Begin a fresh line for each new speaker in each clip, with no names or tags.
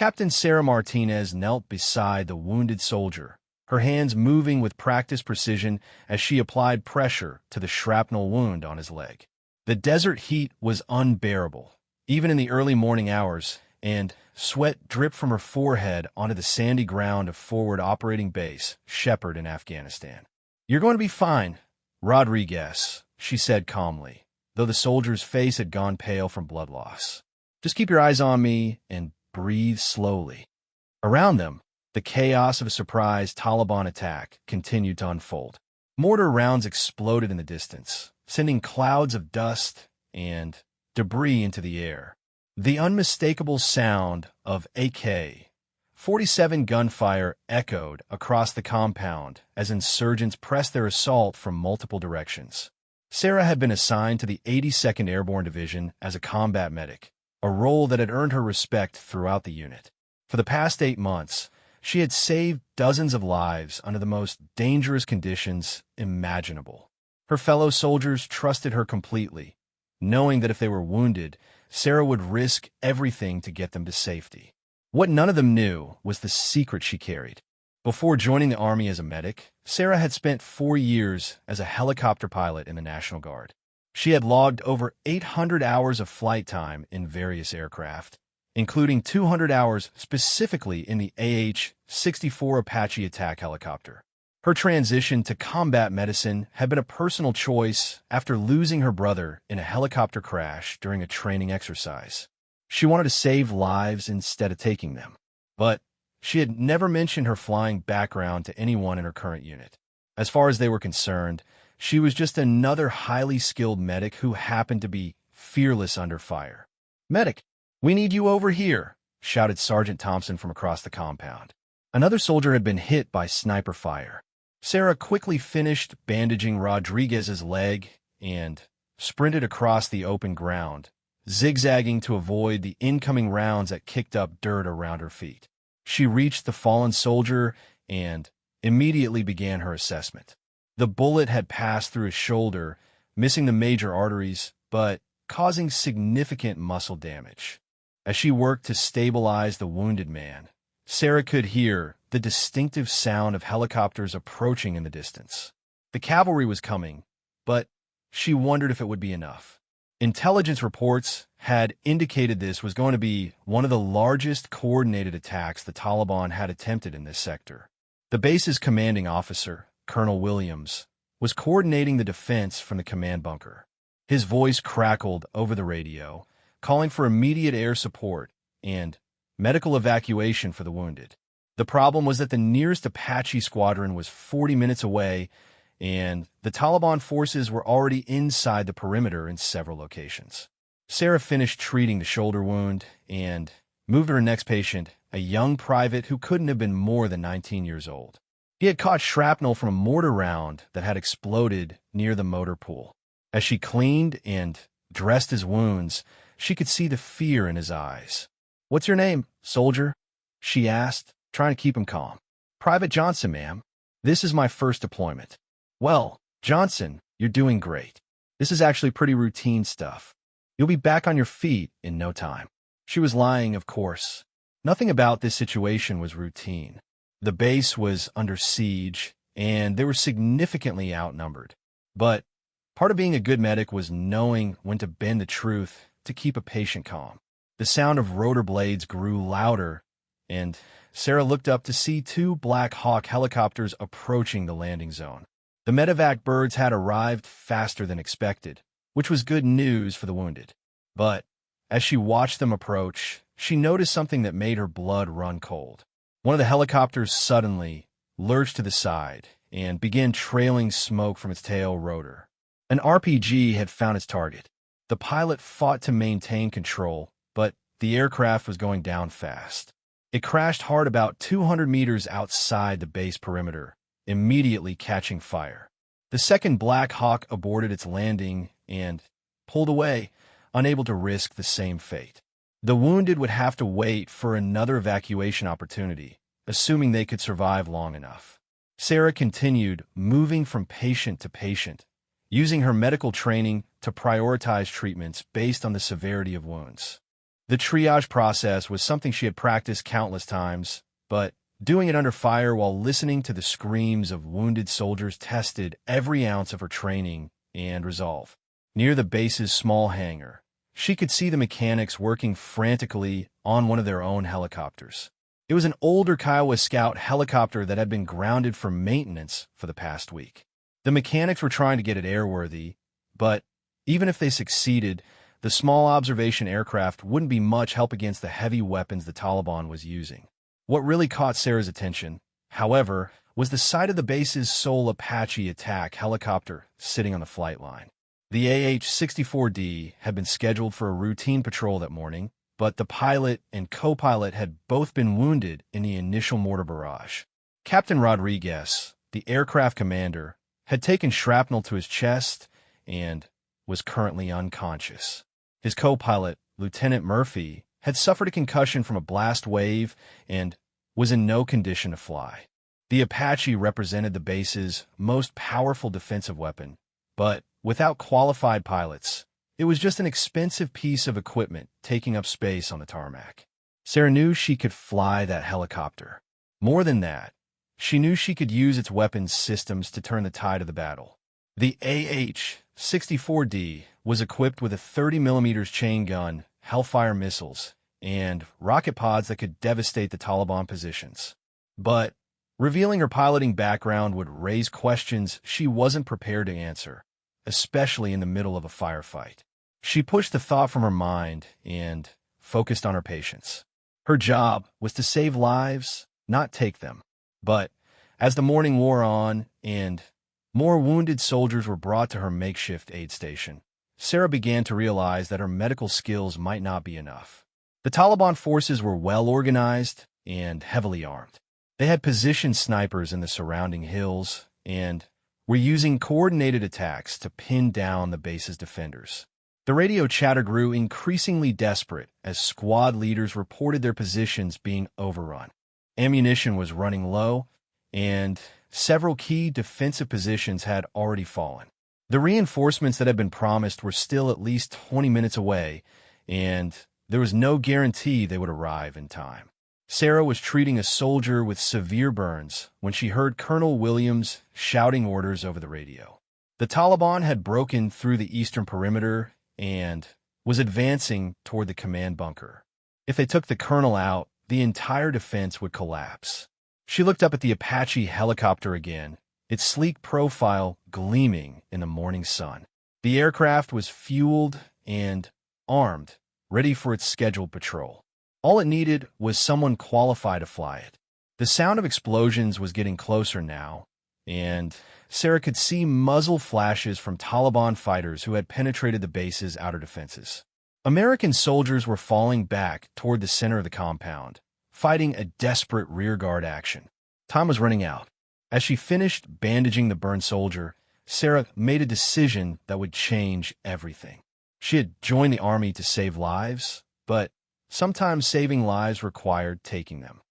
Captain Sarah Martinez knelt beside the wounded soldier, her hands moving with practiced precision as she applied pressure to the shrapnel wound on his leg. The desert heat was unbearable, even in the early morning hours, and sweat dripped from her forehead onto the sandy ground of Forward Operating Base, Shepherd in Afghanistan. "You're going to be fine, Rodriguez," she said calmly, though the soldier's face had gone pale from blood loss. "Just keep your eyes on me and breathe slowly." Around them, the chaos of a surprise Taliban attack continued to unfold. Mortar rounds exploded in the distance, sending clouds of dust and debris into the air. The unmistakable sound of AK-47 gunfire echoed across the compound as insurgents pressed their assault from multiple directions. Sarah had been assigned to the 82nd Airborne Division as a combat medic, a role that had earned her respect throughout the unit. For the past 8 months, she had saved dozens of lives under the most dangerous conditions imaginable. Her fellow soldiers trusted her completely, knowing that if they were wounded, Sarah would risk everything to get them to safety. What none of them knew was the secret she carried. Before joining the Army as a medic, Sarah had spent 4 years as a helicopter pilot in the National Guard. She had logged over 800 hours of flight time in various aircraft, including 200 hours specifically in the AH-64 Apache attack helicopter. Her transition to combat medicine had been a personal choice after losing her brother in a helicopter crash during a training exercise. She wanted to save lives instead of taking them. But she had never mentioned her flying background to anyone in her current unit. As far as they were concerned, she was just another highly skilled medic who happened to be fearless under fire. "Medic, we need you over here," shouted Sergeant Thompson from across the compound. Another soldier had been hit by sniper fire. Sarah quickly finished bandaging Rodriguez's leg and sprinted across the open ground, zigzagging to avoid the incoming rounds that kicked up dirt around her feet. She reached the fallen soldier and immediately began her assessment. The bullet had passed through his shoulder, missing the major arteries, but causing significant muscle damage. As she worked to stabilize the wounded man, Sarah could hear the distinctive sound of helicopters approaching in the distance. The cavalry was coming, but she wondered if it would be enough. Intelligence reports had indicated this was going to be one of the largest coordinated attacks the Taliban had attempted in this sector. The base's commanding officer, Colonel Williams, was coordinating the defense from the command bunker. His voice crackled over the radio, calling for immediate air support and medical evacuation for the wounded. The problem was that the nearest Apache squadron was 40 minutes away, and the Taliban forces were already inside the perimeter in several locations. Sarah finished treating the shoulder wound and moved to her next patient, a young private who couldn't have been more than 19 years old. He had caught shrapnel from a mortar round that had exploded near the motor pool. As she cleaned and dressed his wounds, she could see the fear in his eyes. "What's your name, soldier?" she asked, trying to keep him calm. "Private Johnson, ma'am. This is my first deployment." "Well, Johnson, you're doing great. This is actually pretty routine stuff. You'll be back on your feet in no time." She was lying, of course. Nothing about this situation was routine. The base was under siege, and they were significantly outnumbered. But part of being a good medic was knowing when to bend the truth to keep a patient calm. The sound of rotor blades grew louder, and Sarah looked up to see 2 Black Hawk helicopters approaching the landing zone. The medevac birds had arrived faster than expected, which was good news for the wounded. But as she watched them approach, she noticed something that made her blood run cold. One of the helicopters suddenly lurched to the side and began trailing smoke from its tail rotor. An RPG had found its target. The pilot fought to maintain control, but the aircraft was going down fast. It crashed hard about 200 meters outside the base perimeter, immediately catching fire. The second Black Hawk aborted its landing and pulled away, unable to risk the same fate. The wounded would have to wait for another evacuation opportunity, assuming they could survive long enough. Sarah continued moving from patient to patient, using her medical training to prioritize treatments based on the severity of wounds. The triage process was something she had practiced countless times, but doing it under fire while listening to the screams of wounded soldiers tested every ounce of her training and resolve. Near the base's small hangar, she could see the mechanics working frantically on one of their own helicopters. It was an older Kiowa Scout helicopter that had been grounded for maintenance for the past week. The mechanics were trying to get it airworthy, but even if they succeeded, the small observation aircraft wouldn't be much help against the heavy weapons the Taliban was using. What really caught Sarah's attention, however, was the sight of the base's sole Apache attack helicopter sitting on the flight line. The AH-64D had been scheduled for a routine patrol that morning, but the pilot and co-pilot had both been wounded in the initial mortar barrage. Captain Rodriguez, the aircraft commander, had taken shrapnel to his chest and was currently unconscious. His co-pilot, Lieutenant Murphy, had suffered a concussion from a blast wave and was in no condition to fly. The Apache represented the base's most powerful defensive weapon, but without qualified pilots, it was just an expensive piece of equipment taking up space on the tarmac. Sarah knew she could fly that helicopter. More than that, she knew she could use its weapons systems to turn the tide of the battle. The AH-64D was equipped with a 30mm chain gun, Hellfire missiles, and rocket pods that could devastate the Taliban positions. But revealing her piloting background would raise questions she wasn't prepared to answer, especially in the middle of a firefight. She pushed the thought from her mind and focused on her patients. Her job was to save lives, not take them. But as the morning wore on and more wounded soldiers were brought to her makeshift aid station, Sarah began to realize that her medical skills might not be enough. The Taliban forces were well organized and heavily armed. They had positioned snipers in the surrounding hills and were using coordinated attacks to pin down the base's defenders. The radio chatter grew increasingly desperate as squad leaders reported their positions being overrun. Ammunition was running low, and several key defensive positions had already fallen. The reinforcements that had been promised were still at least 20 minutes away, and there was no guarantee they would arrive in time. Sarah was treating a soldier with severe burns when she heard Colonel Williams shouting orders over the radio. The Taliban had broken through the eastern perimeter and was advancing toward the command bunker. If they took the colonel out, the entire defense would collapse. She looked up at the Apache helicopter again, its sleek profile gleaming in the morning sun. The aircraft was fueled and armed, ready for its scheduled patrol. All it needed was someone qualified to fly it. The sound of explosions was getting closer now, and Sarah could see muzzle flashes from Taliban fighters who had penetrated the base's outer defenses. American soldiers were falling back toward the center of the compound, fighting a desperate rearguard action. Time was running out. As she finished bandaging the burned soldier, Sarah made a decision that would change everything. She had joined the army to save lives, but sometimes saving lives required taking them.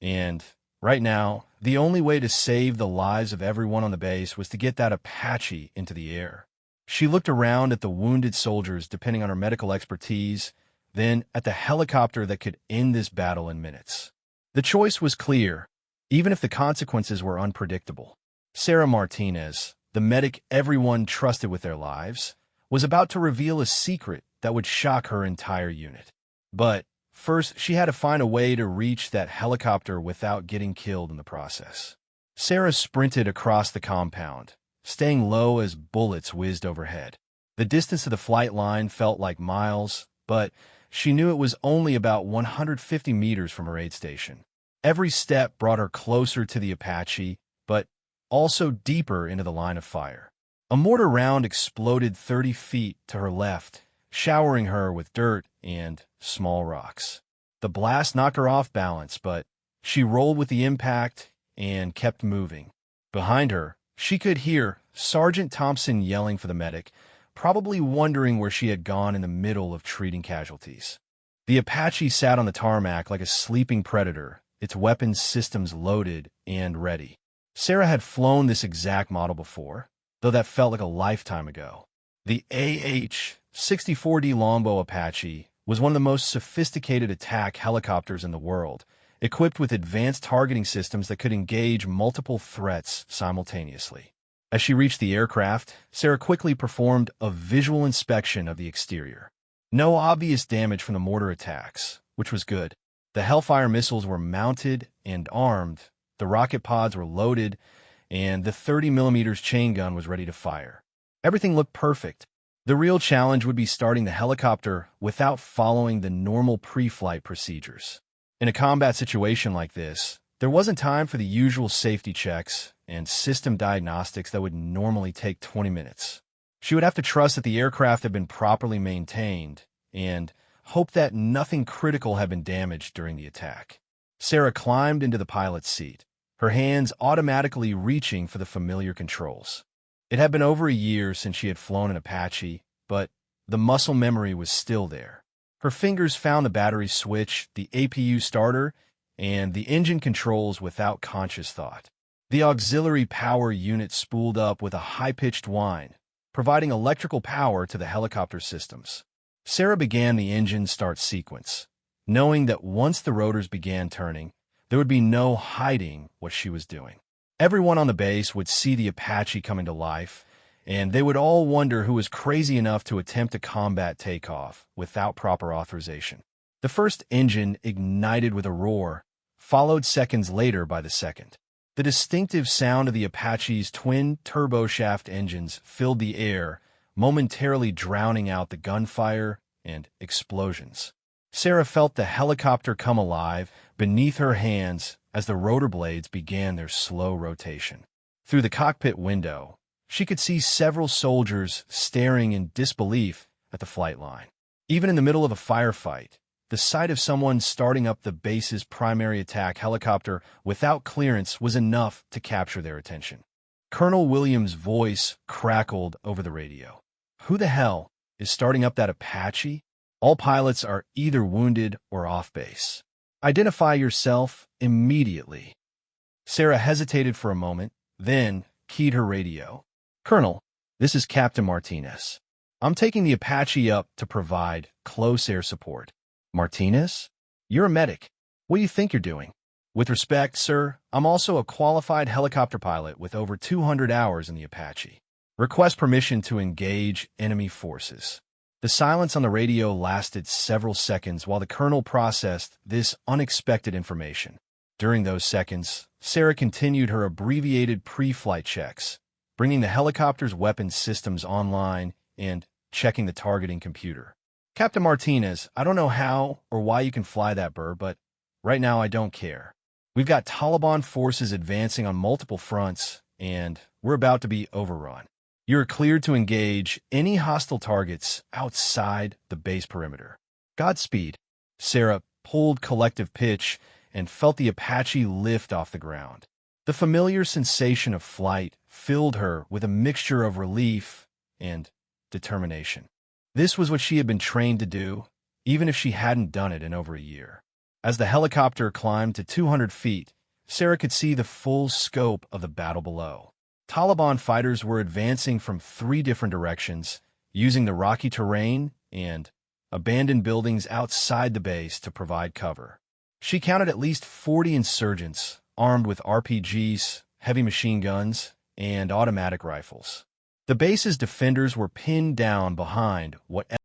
And right now, the only way to save the lives of everyone on the base was to get that Apache into the air. She looked around at the wounded soldiers, depending on her medical expertise, then at the helicopter that could end this battle in minutes. The choice was clear, even if the consequences were unpredictable. Sarah Martinez, the medic everyone trusted with their lives, was about to reveal a secret that would shock her entire unit. But first, she had to find a way to reach that helicopter without getting killed in the process. Sarah sprinted across the compound, staying low as bullets whizzed overhead. The distance to the flight line felt like miles, but she knew it was only about 150 meters from her aid station. Every step brought her closer to the Apache, but also deeper into the line of fire. A mortar round exploded 30 feet to her left, showering her with dirt and small rocks. The blast knocked her off balance, but she rolled with the impact and kept moving. Behind her, she could hear Sergeant Thompson yelling for the medic, probably wondering where she had gone in the middle of treating casualties. The Apache sat on the tarmac like a sleeping predator, its weapons systems loaded and ready. Sarah had flown this exact model before, though that felt like a lifetime ago. The AH-64D Longbow Apache was one of the most sophisticated attack helicopters in the world, equipped with advanced targeting systems that could engage multiple threats simultaneously. As she reached the aircraft, Sarah quickly performed a visual inspection of the exterior. No obvious damage from the mortar attacks, which was good. The Hellfire missiles were mounted and armed, the rocket pods were loaded, and the 30mm chain gun was ready to fire. Everything looked perfect. The real challenge would be starting the helicopter without following the normal pre-flight procedures. In a combat situation like this, there wasn't time for the usual safety checks and system diagnostics that would normally take 20 minutes. She would have to trust that the aircraft had been properly maintained and hope that nothing critical had been damaged during the attack. Sarah climbed into the pilot's seat, her hands automatically reaching for the familiar controls. It had been over a year since she had flown an Apache, but the muscle memory was still there. Her fingers found the battery switch, the APU starter, and the engine controls without conscious thought. The auxiliary power unit spooled up with a high-pitched whine, providing electrical power to the helicopter systems. Sarah began the engine start sequence, knowing that once the rotors began turning, there would be no hiding what she was doing. Everyone on the base would see the Apache coming to life, and they would all wonder who was crazy enough to attempt a combat takeoff without proper authorization. The first engine ignited with a roar, followed seconds later by the second. The distinctive sound of the Apache's twin turboshaft engines filled the air, momentarily drowning out the gunfire and explosions. Sarah felt the helicopter come alive beneath her hands as the rotor blades began their slow rotation. Through the cockpit window, she could see several soldiers staring in disbelief at the flight line. Even in the middle of a firefight, the sight of someone starting up the base's primary attack helicopter without clearance was enough to capture their attention. Colonel Williams' voice crackled over the radio. "Who the hell is starting up that Apache? All pilots are either wounded or off base. Identify yourself immediately." Sarah hesitated for a moment, then keyed her radio. "Colonel, this is Captain Martinez. I'm taking the Apache up to provide close air support." "Martinez? You're a medic. What do you think you're doing?" "With respect, sir, I'm also a qualified helicopter pilot with over 200 hours in the Apache. Request permission to engage enemy forces." The silence on the radio lasted several seconds while the colonel processed this unexpected information. During those seconds, Sarah continued her abbreviated pre-flight checks, bringing the helicopter's weapons systems online and checking the targeting computer. "Captain Martinez, I don't know how or why you can fly that bird, but right now I don't care. We've got Taliban forces advancing on multiple fronts, and we're about to be overrun. You're cleared to engage any hostile targets outside the base perimeter. Godspeed." Sarah pulled collective pitch and felt the Apache lift off the ground. The familiar sensation of flight filled her with a mixture of relief and determination. This was what she had been trained to do, even if she hadn't done it in over a year. As the helicopter climbed to 200 feet, Sarah could see the full scope of the battle below. Taliban fighters were advancing from 3 different directions, using the rocky terrain and abandoned buildings outside the base to provide cover. She counted at least 40 insurgents, armed with RPGs, heavy machine guns, and automatic rifles. The base's defenders were pinned down behind what